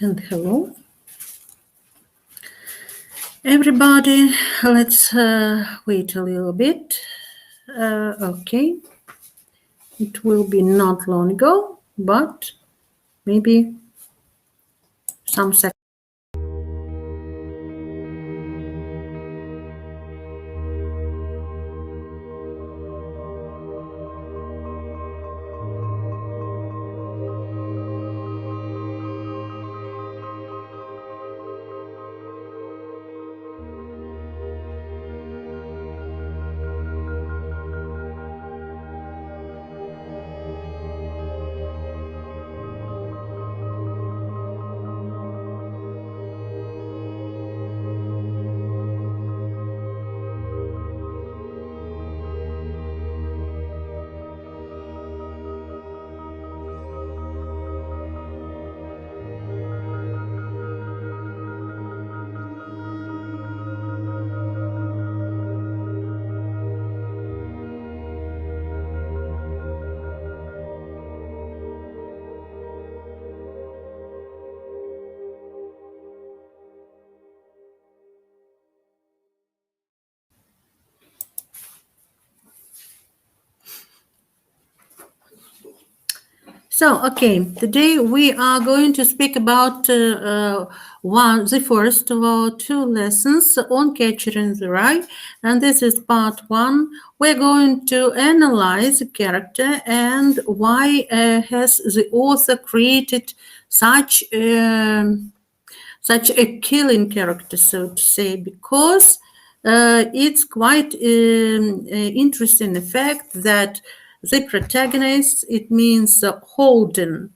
And hello, everybody. Let's wait a little bit. Okay, it will be not long ago, but maybe some seconds. Okay, today we are going to speak about the first of our two lessons on capturing the eye, and this is part one. We're going to analyze the character and why has the author created such a killing character, so to say, because it's quite interesting the fact that the protagonist, it means Holden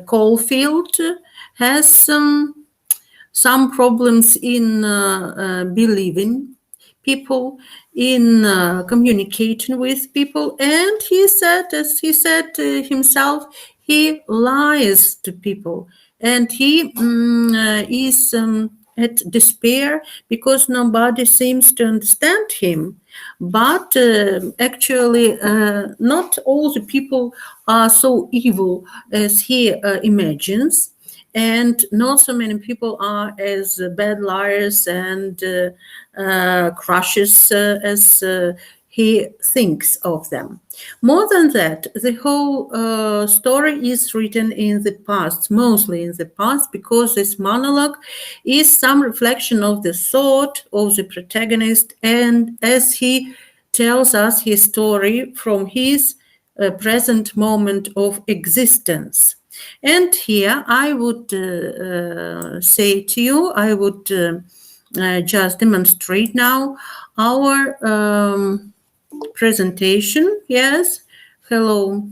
Caulfield, has some problems in believing people, in communicating with people, and he said, as he said himself, he lies to people, and he is at despair because nobody seems to understand him. But actually, not all the people are so evil as he imagines, and not so many people are as bad liars and crushes as he thinks of them. More than that, the whole story is written in the past, mostly in the past, because this monologue is some reflection of the thought of the protagonist, and as he tells us his story from his present moment of existence. And here I would say to you, I would just demonstrate now our presentation. Yes, hello.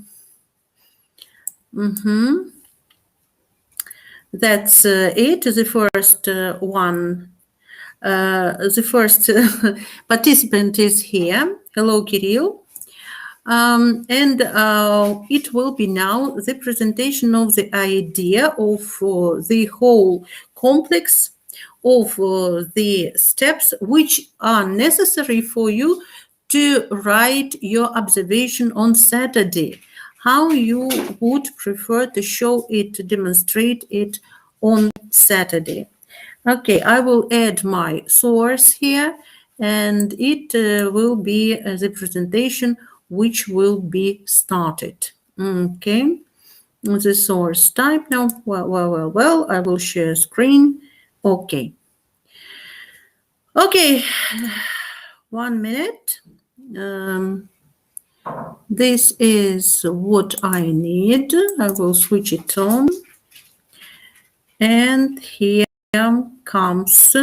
That's it, the first one. The first participant is here. Hello, Kirill. And it will be now the presentation of the idea of the whole complex of the steps which are necessary for you to write your observation on Saturday, how you would prefer to show it, to demonstrate it on Saturday. Okay, I will add my source here, and it will be the presentation which will be started. Okay, the source type now. Well, I will share screen. Okay. Okay, 1 minute. This is what I need. I will switch it on. And here comes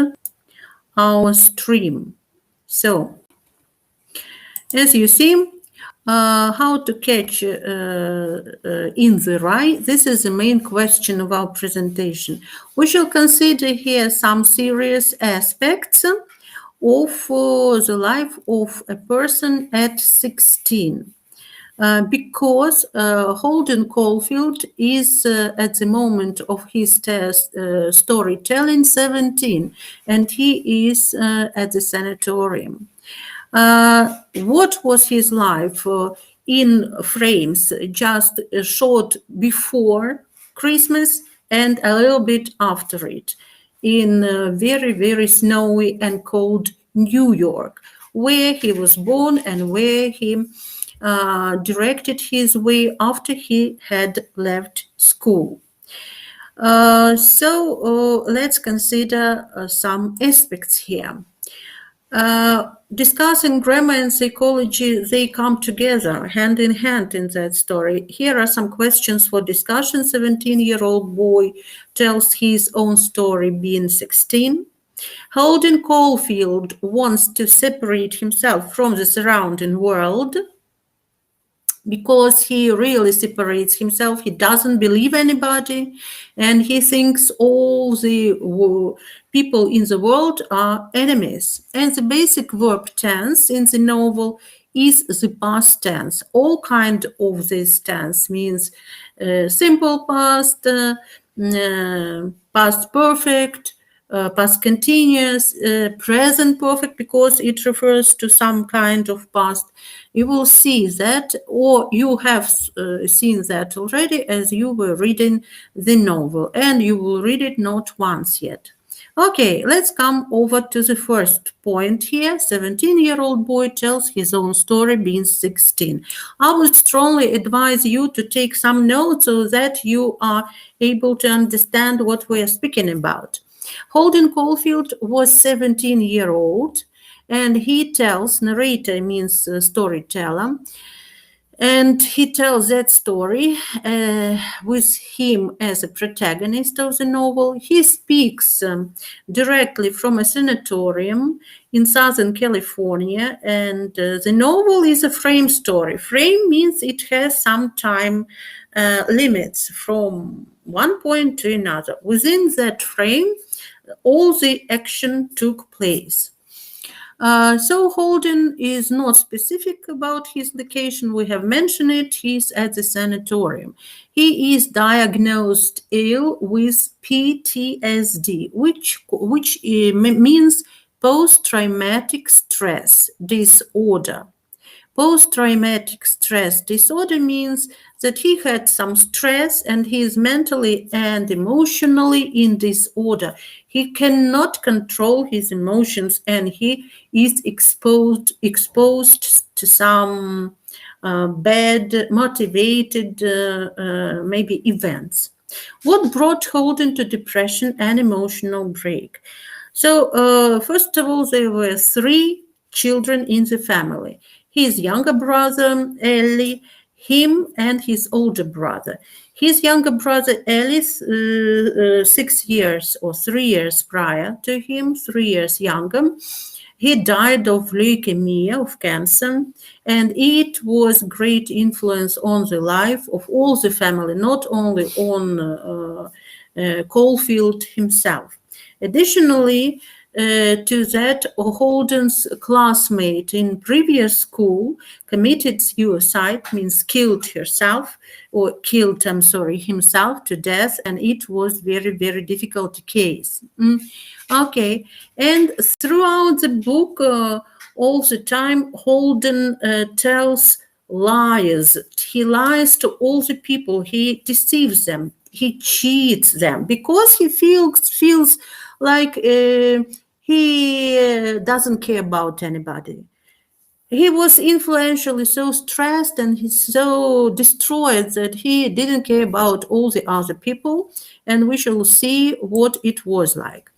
our stream. So, as you see, how to catch in the eye, this is the main question of our presentation. We shall consider here some serious aspects of the life of a person at 16. Because Holden Caulfield is at the moment of his storytelling 17, and he is at the sanatorium. What was his life in frames just short before Christmas and a little bit after it, in very, very snowy and cold New York, where he was born and where he directed his way after he had left school. Let's consider some aspects here. Discussing grammar and psychology, they come together hand in hand in that story. Here are some questions for discussion. 17-year-old boy tells his own story being 16. Holden Caulfield wants to separate himself from the surrounding world because he really separates himself. He doesn't believe anybody, and he thinks all the people in the world are enemies. And the basic verb tense in the novel is the past tense. All kind of this tense means simple past, past perfect, past continuous, present perfect, because it refers to some kind of past. You will see that, or you have seen that already as you were reading the novel, and you will read it not once yet. Okay, let's come over to the first point here. 17-year-old boy tells his own story being 16. I would strongly advise you to take some notes so that you are able to understand what we are speaking about. Holden Caulfield was 17-year-old, and he tells, narrator means storyteller, and he tells that story with him as a protagonist of the novel. He speaks directly from a sanatorium in Southern California, and the novel is a frame story. Frame means it has some time limits from one point to another. Within that frame, all the action took place. So Holden is not specific about his location. We have mentioned it. He's at the sanatorium. He is diagnosed ill with PTSD, which means post-traumatic stress disorder. Post-traumatic stress disorder means that he had some stress and he is mentally and emotionally in disorder. He cannot control his emotions and he is exposed to some bad, motivated, maybe events. What brought Holden to depression and emotional break? So, first of all, there were 3 children in the family. His younger brother, Ellie, him, and his older brother. His younger brother, Ellie, 6 years or 3 years prior to him, 3 years younger, he died of leukemia, of cancer, and it was great influence on the life of all the family, not only on Caulfield himself. Additionally, to that, Holden's classmate in previous school committed suicide, means killed herself, or killed, himself to death, and it was very, very difficult case. Okay, and throughout the book, all the time, Holden tells lies. He lies to all the people. He deceives them. He cheats them because he feels like he doesn't care about anybody. He was influentially so stressed and he's so destroyed that he didn't care about all the other people, and we shall see what it was like.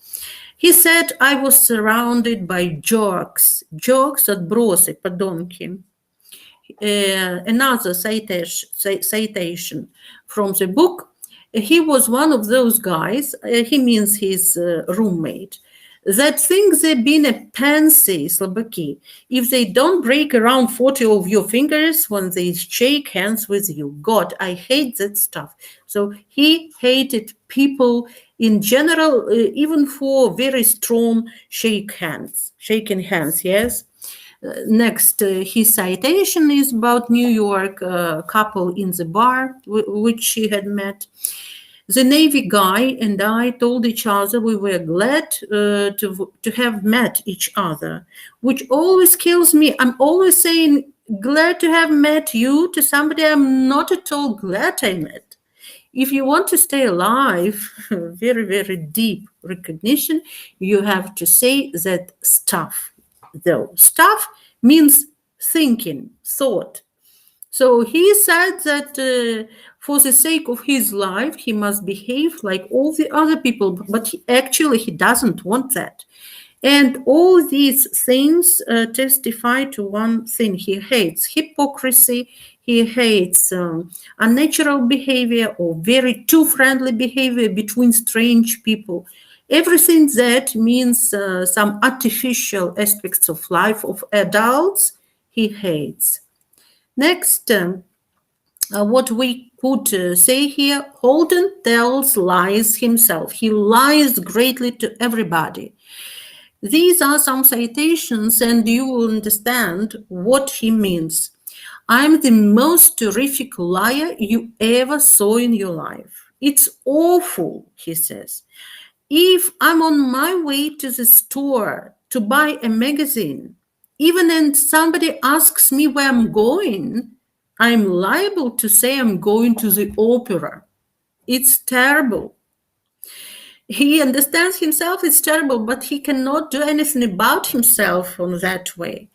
He said, I was surrounded by jerks. Jerks, отбросы, подонки. Another citation from the book. He was one of those guys, he means his roommate, that think they've been a pansy, slabaki, if they don't break around 40 of your fingers when they shake hands with you. God, I hate that stuff. So he hated people in general, even for very strong shaking hands, yes. Next, his citation is about New York couple in the bar, which she had met. The Navy guy and I told each other we were glad to have met each other, which always kills me. I'm always saying glad to have met you to somebody I'm not at all glad I met. If you want to stay alive, very, very deep recognition, you have to say that stuff, though. Stuff means thinking, thought. So he said that for the sake of his life, he must behave like all the other people, but he doesn't want that. And all these things testify to one thing. He hates hypocrisy, he hates unnatural behavior or very too friendly behavior between strange people. Everything that means some artificial aspects of life of adults, he hates. Next, what we could say here, Holden tells lies himself. He lies greatly to everybody. These are some citations, and you will understand what he means. I'm the most terrific liar you ever saw in your life. It's awful, he says. If I'm on my way to the store to buy a magazine, even when somebody asks me where I'm going, I'm liable to say I'm going to the opera. It's terrible. He understands himself is terrible, but he cannot do anything about himself on that way.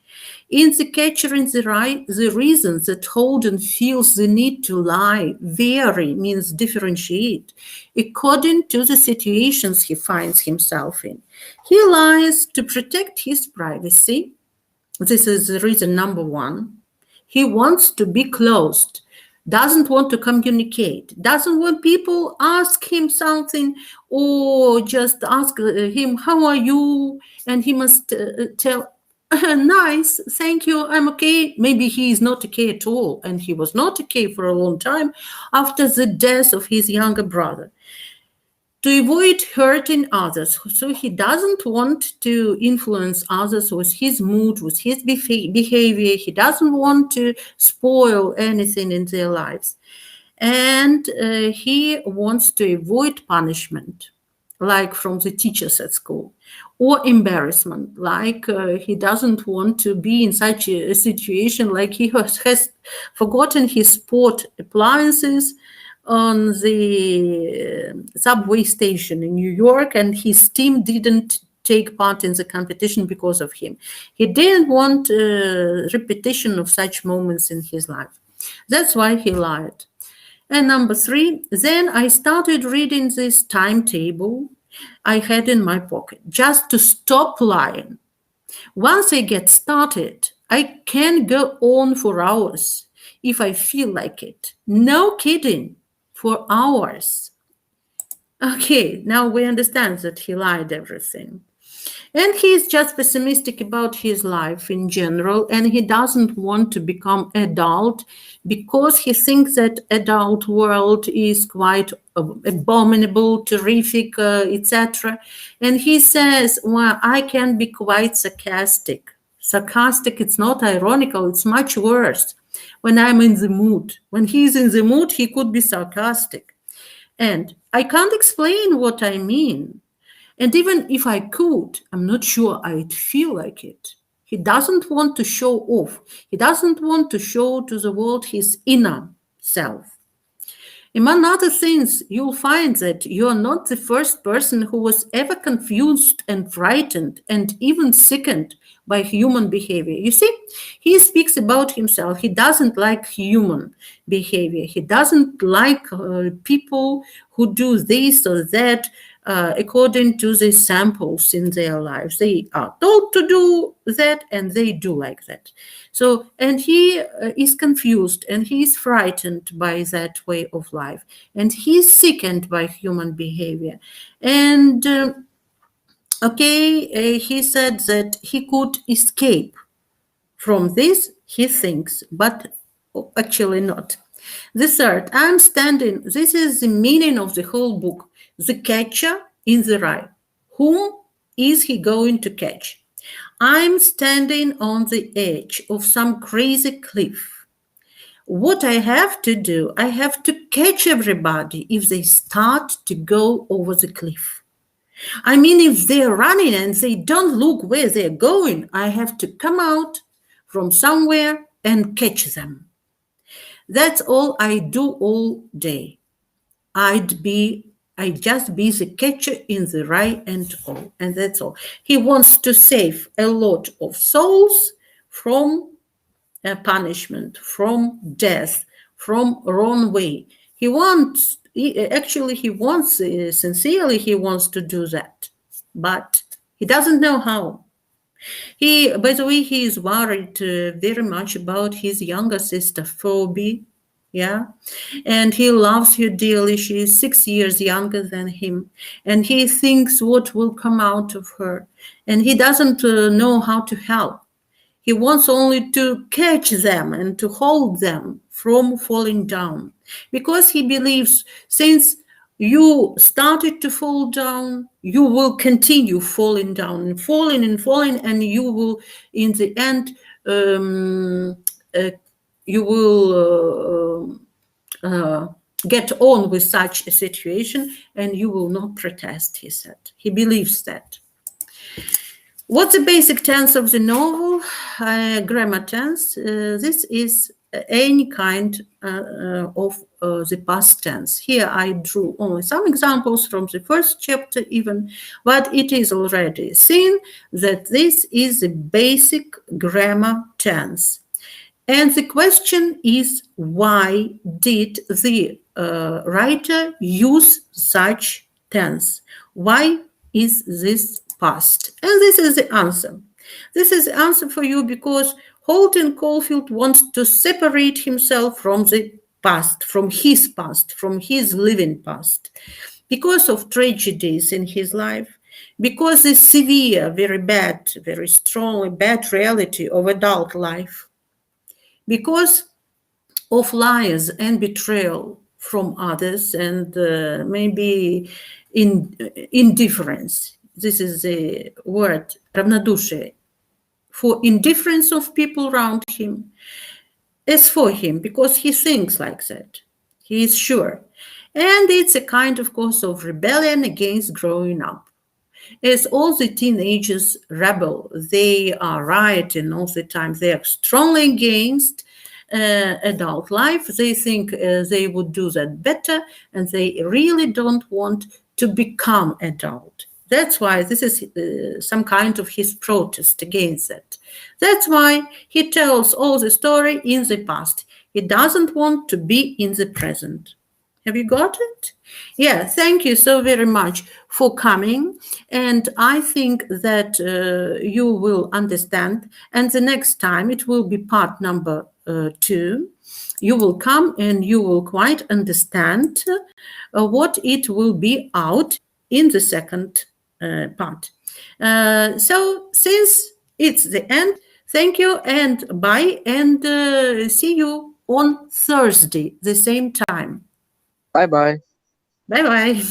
In The Catcher in the Rye, the reasons that Holden feels the need to lie vary, means differentiate, according to the situations he finds himself in. He lies to protect his privacy. This is the reason number one. He wants to be closed, doesn't want to communicate, doesn't want people ask him something or just ask him, how are you? And he must tell, nice, thank you, I'm okay. Maybe he is not okay at all. And he was not okay for a long time after the death of his younger brother. To avoid hurting others. So he doesn't want to influence others with his mood, with his behavior. He doesn't want to spoil anything in their lives. And he wants to avoid punishment, like from the teachers at school, or embarrassment, like he doesn't want to be in such a situation like he has forgotten his sport appliances on the subway station in New York, and his team didn't take part in the competition because of him. He didn't want repetition of such moments in his life. That's why he lied. And number three, then I started reading this timetable I had in my pocket just to stop lying. Once I get started, I can go on for hours if I feel like it. No kidding, for hours. Okay, now we understand that he lied everything. And he's just pessimistic about his life in general, and he doesn't want to become adult because he thinks that adult world is quite abominable, terrific, etc. And he says, well, I can be quite sarcastic. Sarcastic, it's not ironical, it's much worse. When I'm in the mood. When he's in the mood, he could be sarcastic. And I can't explain what I mean. And even if I could, I'm not sure I'd feel like it. He doesn't want to show off. He doesn't want to show to the world his inner self. Among other things, you'll find that you're not the first person who was ever confused and frightened and even sickened by human behavior. You see, he speaks about himself. He doesn't like human behavior. He doesn't like people who do this or that according to the samples in their lives. They are told to do that and they do like that. So, and he is confused and he is frightened by that way of life. And he is sickened by human behavior. And he said that he could escape from this, he thinks, but actually not. The third, I'm standing, this is the meaning of the whole book, The Catcher in the Rye. Whom is he going to catch? I'm standing on the edge of some crazy cliff. What I have to do, I have to catch everybody if they start to go over the cliff. I mean, if they're running and they don't look where they're going, I have to come out from somewhere and catch them. That's all I do all day. I'd just be the catcher in the rye and all, and that's all. He wants to save a lot of souls from punishment, from death, from wrong way. He wants, sincerely, he wants to do that, but he doesn't know how. By the way, he is worried very much about his younger sister, Phoebe. Yeah. And he loves her dearly. She is 6 years younger than him. And he thinks what will come out of her. And he doesn't know how to help. He wants only to catch them and to hold them from falling down. Because he believes since you started to fall down, you will continue falling down and falling and falling, and you will, in the end, you will get on with such a situation and you will not protest, he said. He believes that. What's the basic tense of the novel? Grammar tense. This is any kind of the past tense. Here I drew only some examples from the first chapter even, but it is already seen that this is a basic grammar tense. And the question is, why did the writer use such tense? Why is this past? And this is the answer. This is the answer for you because Holden Caulfield wants to separate himself from the past, from his living past, because of tragedies in his life, because the severe, very bad, very strongly bad reality of adult life, because of lies and betrayal from others and maybe indifference. This is the word, равнодушие, for indifference of people around him, as for him, because he thinks like that. He is sure. And it's a kind, of course, of rebellion against growing up. As all the teenagers rebel, they are rioting all the time. They are strongly against adult life. They think they would do that better, and they really don't want to become adult. That's why this is some kind of his protest against that. That's why he tells all the story in the past. He doesn't want to be in the present. Have you got it? Yeah, thank you so very much for coming. And I think that you will understand. And the next time it will be part number 2. You will come and you will quite understand what it will be out in the second part. So since it's the end, thank you and bye, and see you on Thursday, the same time. Bye-bye. Bye-bye.